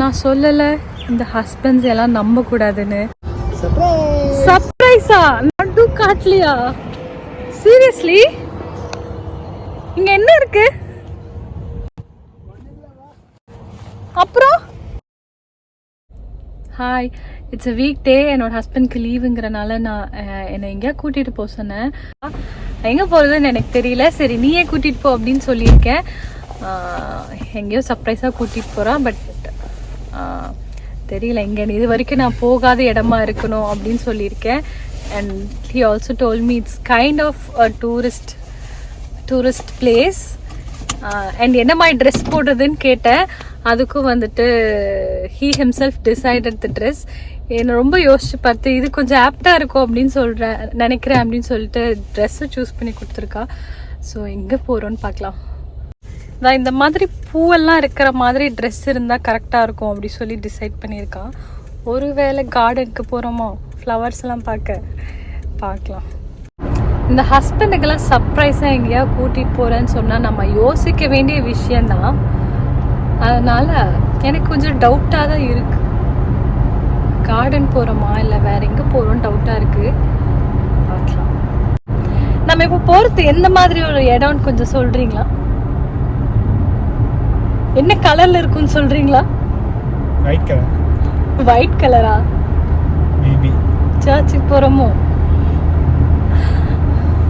நான் சொல்லலை இந்த ஹஸ்பண்ட்ஸ் எல்லாம் நம்ப கூடாதுன்னு. சர்ப்ரைஸா? நடு காட்டலையா? சீரியஸ்லி? இங்க என்ன இருக்கு? அப்புறம் hi, it's a week day. என்னோட ஹஸ்பண்ட்க்கு லீவுங்கிறனால நான் என்னை எங்கேயா கூட்டிகிட்டு போக சொன்னேன். எங்கே போகிறதுன்னு எனக்கு தெரியல. சரி நீயே கூட்டிகிட்டு போ அப்படின்னு சொல்லியிருக்கேன். எங்கேயோ சர்ப்ரைஸாக கூட்டிகிட்டு போகிறான். பட் தெரியல எங்கே இது வரைக்கும் நான் போகாத இடமா இருக்கணும் அப்படின்னு சொல்லியிருக்கேன். And he also told me it's kind of a tourist place. And என்ன மாதிரி ட்ரெஸ் போடுறதுன்னு கேட்டேன். அதுக்கும் வந்துட்டு he himself decided the dress. என்னை ரொம்ப யோசிச்சு பார்த்து இது கொஞ்சம் ஆப்டாக இருக்கும் அப்படின்னு நினைக்கிறேன் அப்படின்னு சொல்லிட்டு ட்ரெஸ்ஸை சூஸ் பண்ணி கொடுத்துருக்கா. ஸோ எங்கே போகிறோன்னு பார்க்கலாம். நான் இந்த மாதிரி பூவெல்லாம் இருக்கிற மாதிரி ட்ரெஸ் இருந்தால் கரெக்டாக இருக்கும் அப்படி சொல்லி டிசைட் பண்ணியிருக்கான். ஒருவேளை கார்டனுக்கு போகிறோமோ ஃப்ளவர்ஸ்லாம் பார்க்கலாம். இந்த ஹஸ்பண்டுக்கெல்லாம் சர்ப்ரைஸாக எங்கேயா கூட்டிகிட்டு போகிறேன்னு சொன்னால் நம்ம யோசிக்க வேண்டிய விஷயந்தான். அதனால் எனக்கு கொஞ்சம் டவுட்டாக தான் இருக்குது. கார்டன் போகிறோமா இல்லை வேறு எங்கே போகிறோன்னு டவுட்டாக இருக்குது. பார்க்கலாம். நம்ம இப்போ போகிறது எந்த மாதிரி ஒரு இடம்னு கொஞ்சம் சொல்கிறீங்களா? என்ன கலரில் இருக்குன்னு சொல்கிறீங்களா? ஒயிட் கலரா? சர்ச்சுக்கு போகிறோமோ?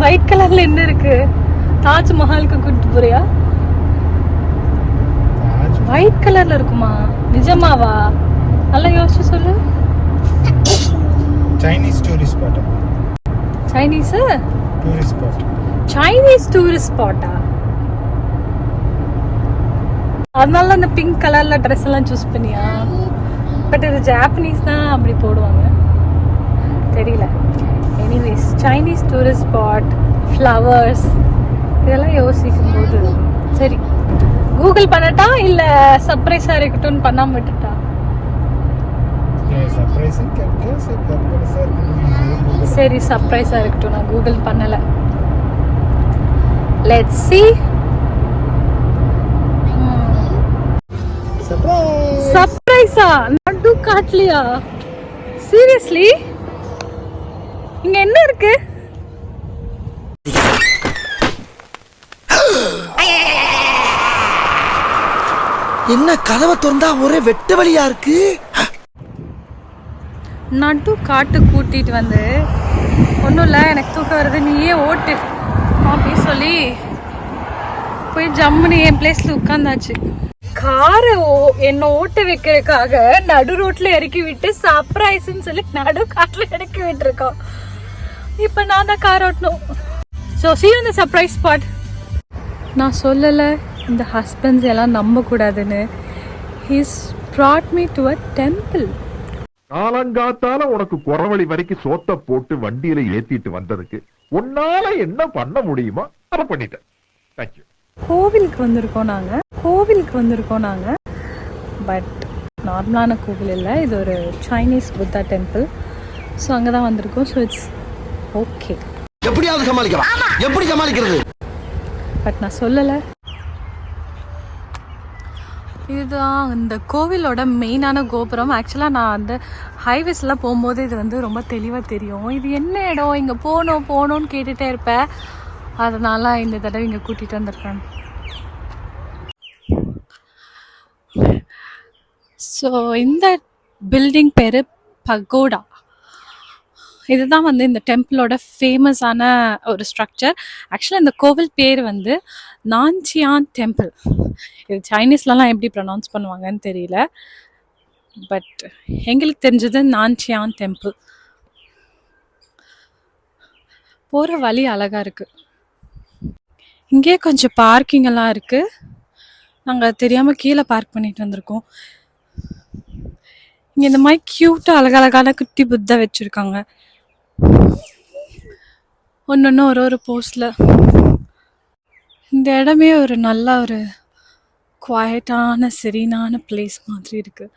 ஒயிட் கலரில் என்ன இருக்கு? தாஜ்மஹாலுக்கு கூட்டிட்டு போறியா? ஒயிட் கலர்ல இருக்குமா? நிஜமாவா? நல்லா யோசிச்சு சொல்லு. Chinese tourist spot. Chinese tourist spot. Chinese tourist ஸ்பாட்டா? அதனால அந்த பிங்க் கலர்ல ட்ரெஸ் எல்லாம் சூஸ் பண்ணியா? பட் இது ஜாப்பனீஸ் தான் அப்படி போடுவாங்க, தெரியல. Anyways Chinese tourist spot, flowers இதெல்லாம் யோசிக்கும் போது சரி கூகுள் பண்ணட்டா இல்லை சர்ப்ரைஸாக இருக்கட்டும்னு பண்ணாமல் விட்டுட்டா? சரி சர்ப்ரைஸாக இருக்கட்டும், நான் கூகுள் பண்ணலை. Let's see. சர்ப்ரைஸா? நடு காட்டலையா? சீரியஸ்லி? இங்க என்ன இருக்கு? என்ன கதவை திறந்தா ஒரே வெட்ட வழியா இருக்கு. நடு காட்டு கூட்டிட்டு வந்து ஒன்றும் இல்லை எனக்கு தூக்கம் வருது நீயே ஓட்டு அப்படின்னு சொல்லி போய் ஜம்முன்னு என் பிளேஸ்ல உட்காந்தாச்சு. காரை என்ன ஓட்ட வைக்கிறதுக்காக நடு ரோட்ல இறக்கி விட்டு சர்ப்ரைஸ்ன்னு சொல்லி நடு காட்டுல இறக்கி விட்டுருக்கோம். இப்போ நான் தான் கார் ஓட்டணும். So see you in the surprise spot. நான் சொல்லலை இந்த ஹஸ்பண்ட்ஸ் எல்லாம் நம்ப கூடாதுன்னு. he's brought me to a temple. காலங்காத்தால உனக்கு குறவழி வரைக்கும் சோத்த போட்டு வண்டியில ஏத்திட்டு வந்ததுக்கு உன்னால என்ன பண்ண முடியுமோ அதை பண்ணிட்டேன். தேங்க்யூ. கோவிலுக்கு வந்திருக்கோம் நாங்க. பட் நார்மலான கோவில் இல்லை, இது ஒரு சைனீஸ் புத்தா டெம்பிள். ஸோ அங்கே தான் வந்திருக்கோம். So it's okay. எப்படியாவது சமாளிக்கலாம். எப்படி சமாளிக்கிறது? பட் நான் சொல்லலை. இதுதான் இந்த கோவிலோட மெயினான கோபுரம். ஆக்சுவலாக நான் அந்த ஹைவேஸ்லாம் போகும்போது இது வந்து ரொம்ப தெளிவாக தெரியும். இது என்ன இடம், இங்கே போகணும்னு கேட்டுகிட்டே இருப்பேன். அதனால் இந்த தடவை இங்கே கூட்டிகிட்டு வந்திருக்கேன். ஸோ இந்த பில்டிங் பேர் பகோடா. இதுதான் வந்து இந்த டெம்பிளோட ஃபேமஸான ஒரு ஸ்ட்ரக்சர். ஆக்சுவலாக இந்த கோவில் பேர் வந்து நான்சியான் டெம்பிள். இது சைனீஸ்லலாம் எப்படி ப்ரொனவுன்ஸ் பண்ணுவாங்கன்னு தெரியல. பட் எங்களுக்கு தெரிஞ்சது நான்சியான் டெம்பிள். போகிற வழி அழகாக இருக்குது. இங்கே கொஞ்சம் பார்க்கிங் எல்லாம் இருக்குது. நாங்கள் தெரியாமல் கீழே பார்க் பண்ணிட்டு வந்திருக்கோம். இங்கே இந்த மாதிரி க்யூட்டாக அழகழகான குட்டி புத்தா வச்சுருக்காங்க. ஒன்று ஒரு போஸ்டில். இந்த இடமே ஒரு நல்ல ஒரு குவாய்ட்டான செரீனான பிளேஸ் மாதிரி இருக்குது.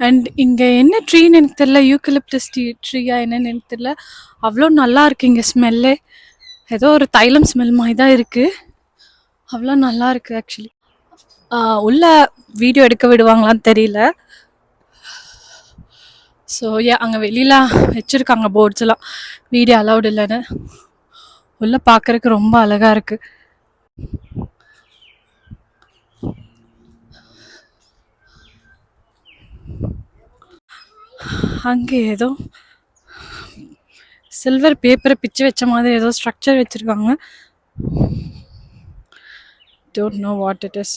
அண்ட் இங்கே என்ன ட்ரீன்னு எனக்கு தெரியல, யூக்கலிப்டஸ் ட்ரீயா என்னன்னு எனக்கு தெரியல. அவ்வளோ நல்லா இருக்குது இங்கே ஸ்மெல்லே. ஏதோ ஒரு தைலம் ஸ்மெல் மாதிரி தான் இருக்குது. அவ்வளோ நல்லா இருக்குது ஆக்சுவலி. உள்ள வீடியோ எடுக்க விடுவாங்களான்னு தெரியல. ஸோ அங்கே வெளியில வச்சுருக்காங்க போர்ட்ஸ் எல்லாம், வீடியோ அலௌட் இல்லைன்னு. உள்ள பார்க்கறதுக்கு ரொம்ப அழகாக இருக்குது. அங்கே ஏதோ சில்வர் பேப்பரை பிச்சு வச்ச மாதிரி ஏதோ ஸ்ட்ரக்சர் வச்சுருக்காங்க. Don't know what it is.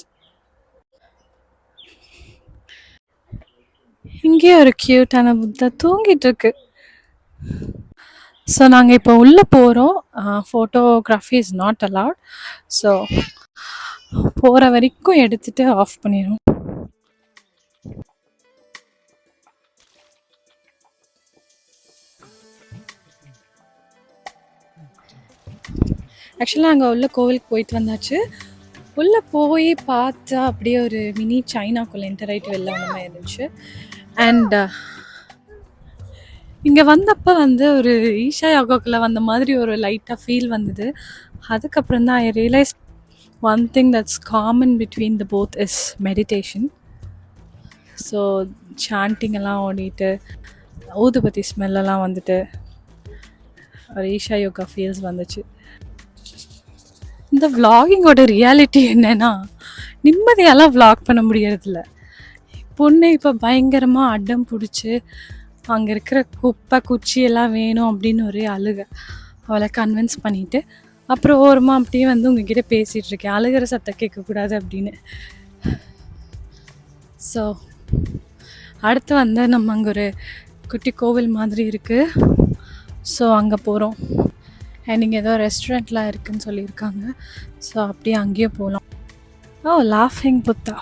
இங்கேயே ஒரு க்யூட்டான புத்தா தூங்கிட்டு இருக்கு. ஸோ நாங்கள் இப்போ உள்ளே போகிறோம். Photography is not allowed. So போகிற வரைக்கும் எடுத்துகிட்டு ஆஃப் பண்ணிடுவோம். ஆக்சுவலாக அங்கே உள்ள கோவிலுக்கு போயிட்டு வந்தாச்சு. உள்ளே போய் பார்த்தா அப்படியே ஒரு மினி சைனாக்குள்ளே என்டர் ஆகிட்டு வெளில வந்த மாதிரி இருந்துச்சு. அண்ட் இங்கே வந்தப்போ வந்து ஒரு ஈஷா யோகாக்குள்ளே வந்த மாதிரி ஒரு லைட்டாக ஃபீல் வந்தது. அதுக்கப்புறம் தான் ஐ realise one thing that's common between the both is meditation. So sanding எல்லாம் ஓடிட்டு ஊதுபத்தி ஸ்மெல்லாம் வந்துட்டு ஒரு ஈஷா யோகா ஃபீல்ஸ் வந்துச்சு. இந்த விளாகிங்கோட ரியாலிட்டி என்னன்னா, நிம்மதியெல்லாம் விளாக் பண்ண முடியறதில்ல. பொண்ணு இப்போ பயங்கரமாக அடம் பிடிச்சி அங்கே இருக்கிற குப்பை குச்சி எல்லாம் வேணும் அப்படின்னு ஒரே அழுக. அவளை கன்வின்ஸ் பண்ணிவிட்டு அப்புறம் ஓரமாக அப்படியே வந்து உங்ககிட்ட பேசிகிட்டு இருக்கேன், அழுகிற சத்தம் கேட்கக்கூடாது அப்படின்னு. ஸோ அடுத்து வந்து நம்ம அங்கே ஒரு குட்டி கோவில் மாதிரி இருக்குது. ஸோ அங்கே போகிறோம். அண்ட் இங்கே ஏதோ ரெஸ்டாரண்ட்லாம் இருக்குதுன்னு சொல்லியிருக்காங்க. ஸோ அப்படியே அங்கேயே போகலாம். லாஃபிங் புத்தா.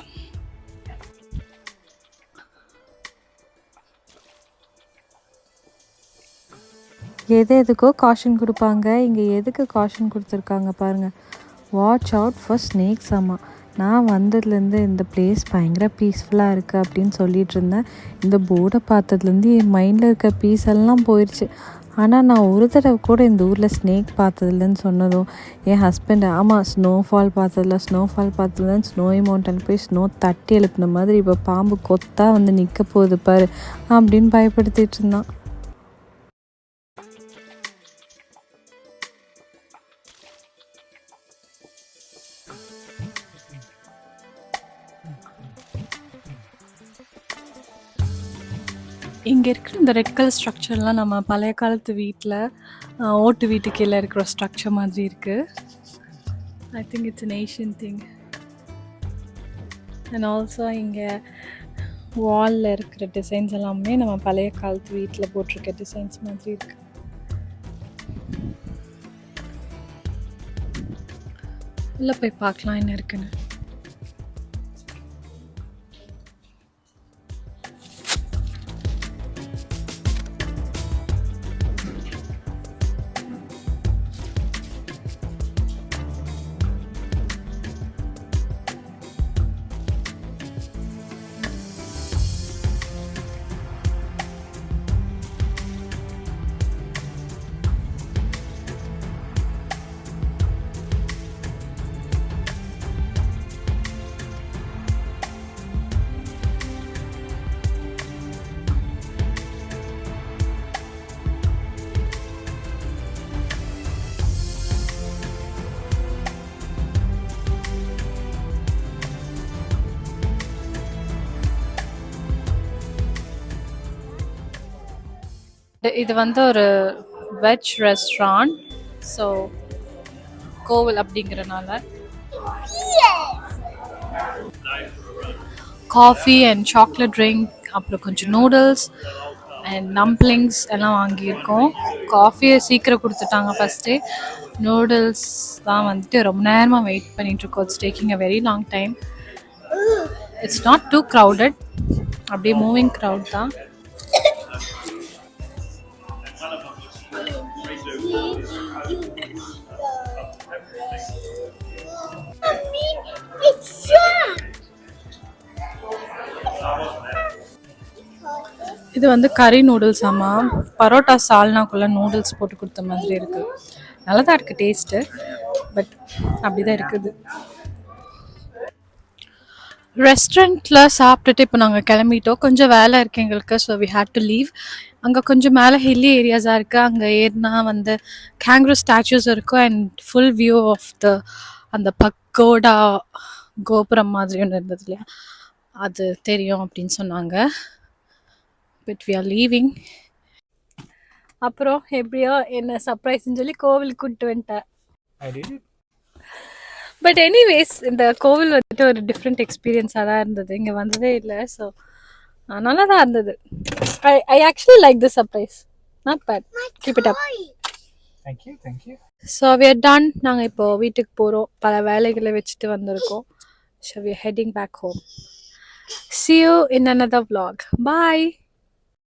எதுக்கோ காஷன் கொடுப்பாங்க. இங்கே எதுக்கு காஷன் கொடுத்துருக்காங்க பாருங்கள். Watch out for snakes. ஆமாம், நான் வந்ததுலேருந்து இந்த பிளேஸ் பயங்கர பீஸ்ஃபுல்லாக இருக்குது அப்படின்னு சொல்லிகிட்டு இருந்தேன். இந்த போர்டை பார்த்ததுலேருந்து என் மைண்டில் இருக்க பீஸ் எல்லாம் போயிடுச்சு. ஆனால் நான் ஒரு தடவை கூட இந்த ஊரில் ஸ்னேக் பார்த்ததில்லன்னு சொன்னதும் என் ஹஸ்பண்ட், ஆமாம் ஸ்னோஃபால் பார்த்ததுலன்னு ஸ்னோய் மவுண்டன் போய் ஸ்னோ தட்டி எழுப்பின மாதிரி இப்போ பாம்பு கொத்தா வந்து நிற்க போகுது பாரு அப்படின்னு பயப்படுத்திட்டு இருந்தான். இங்கே இருக்கிற இந்த ரெட் கலர் ஸ்ட்ரக்சர்லாம் நம்ம பழைய காலத்து வீட்டில் ஓட்டு வீட்டு கீழே இருக்கிற ஸ்ட்ரக்சர் மாதிரி இருக்குது. I think it's an Asian thing. And also இங்கே வாலில் இருக்கிற டிசைன்ஸ் எல்லாமே நம்ம பழைய காலத்து வீட்டில் போட்டிருக்க டிசைன்ஸ் மாதிரி இருக்குது. உள்ளே போய் பார்க்கலாம் என்ன இருக்குன்னு. இது வந்து ஒரு வெஜ் ரெஸ்டாரண்ட். ஸோ கோவில் அப்படிங்கிறனால காஃபி அண்ட் சாக்லேட் ட்ரிங்க், அப்புறம் கொஞ்சம் நூடுல்ஸ் அண்ட் டம்ப்ளிங்ஸ் எல்லாம் வாங்கியிருக்கோம். காஃபியை சீக்கிரம் கொடுத்துட்டாங்க ஃபஸ்ட்டே. நூடுல்ஸ் தான் வந்துட்டு ரொம்ப நேரமாக வெயிட் பண்ணிகிட்ருக்கோம். It's taking a very long time. It's not too crowded, அப்படியே மூவிங் க்ரௌட் தான். இது வந்து கறி நூடுல்ஸ். ஆமாம், பரோட்டா சால்னாக்குள்ளே நூடுல்ஸ் போட்டு கொடுத்த மாதிரி இருக்குது. நல்லா தான் இருக்குது டேஸ்ட்டு, பட் அப்படி தான் இருக்குது. ரெஸ்டாரண்ட்டில் சாப்பிட்டுட்டு இப்போ நாங்கள் கிளம்பிட்டோம். கொஞ்சம் வேலை இருக்குது எங்களுக்கு. So we had to leave. அங்கே கொஞ்சம் மேலே ஹில்லி ஏரியாஸாக இருக்குது. அங்கே ஏறினா வந்து கேங்க்ரூ ஸ்டாச்சூஸ் இருக்கும் அண்ட் ஃபுல் வியூ ஆஃப் அந்த பக்கோடா கோபுரம் மாதிரி ஒன்று இருந்தது இல்லையா, அது தெரியும் அப்படின்னு சொன்னாங்க. But we are leaving. அப்புறம் எப்படியோ என்ன சர்ப்ரைஸ்ன்னு சொல்லி கோவிலுக்கு கூப்பிட்டு வந்துட்டேன். I did it. But anyways இந்த கோவில் வந்துட்டு ஒரு டிஃப்ரெண்ட் எக்ஸ்பீரியன்ஸாக தான் இருந்தது. இங்கே வந்ததே இல்லை. ஸோ நல்லா தான் இருந்தது. I actually like the surprise. Not bad. Keep it up. Thank you, thank you. So we are done. நாங்கள் இப்போது வீட்டுக்கு போகிறோம். பல வேலைகளை வச்சுட்டு வந்திருக்கோம். So we are heading back home. See you in another vlog. Bye.